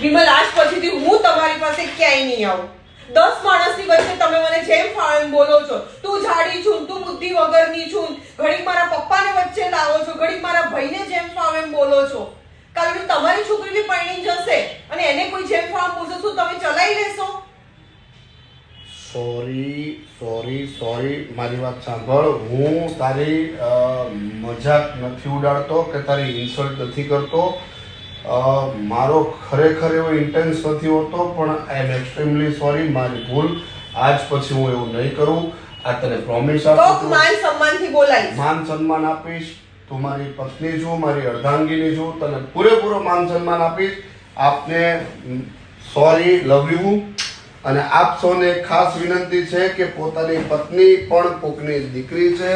વિમલ, આજ પછીથી હું તમારી પાસે ક્યાંય નહીં આવું. 10 માણસની વચ્ચે તમે મને જેમ ફાવે એમ બોલો છો. તું જાડી છું, તું બુદ્ધિ વગરની છું, ઘડીક મારા પપ્પાને વચ્ચે લાવો છો, ઘડીક મારા ભાઈને જેમ ફાવે એમ બોલો છો. કાલે તમારી છોકરી બી પરણી જશે અને એને કોઈ જેમ ફાવે બોલશે, શું તમે ચલાવી લેશો? સોરી મારી વાત સાંભળ. હું તારી મજાક નથી ઉડાડતો કે તારી ઇન્સલ્ટ નથી કરતો. મારો ખરેખર એવો ઇન્ટેન્સ નથી હોતો, પણ આઈ એમ એક્સ્ટ્રીમલી સોરી. મારી ભૂલ. આજ પછી હું એવું નહીં કરું. આ તને પ્રોમિસ આપું છું. માન સન્માનથી બોલાઈશ. માન સન્માન આપીશ. તું મારી પત્ની છું, મારી અર્ધાંગીની છું. તને પૂરેપૂરો માન સન્માન આપીશ. આપને સોરી, લવ યુ. અને આપ સૌને ખાસ વિનંતી છે કે પોતાની પત્ની પણ કોકની દીકરી છે,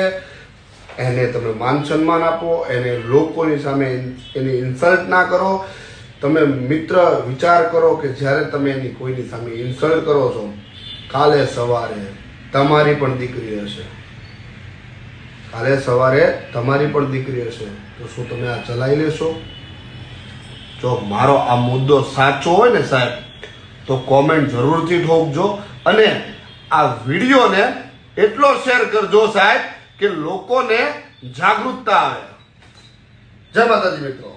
એને તમે માન સન્માન આપો, એને લોકોની સામે એની ઇન્સલ્ટ ના કરો. તમે મિત્ર વિચાર કરો કે જ્યારે તમે એની કોઈની સામે ઇન્સલ્ટ કરો છો, કાલે સવારે તમારી પણ દીકરી હશે. કાલે સવારે તમારી પણ દીકરી હશે, તો શું તમે આ ચલાવી લેશો? જો મારો આ મુદ્દો સાચો હોય ને સાહેબ, તો કોમેન્ટ જરૂરથી ઠોકજો અને આ વિડીયોને એટલો શેર કરજો સાહેબ કે લોકોને જાગૃતતા આવે. જય માતાજી મિત્રો.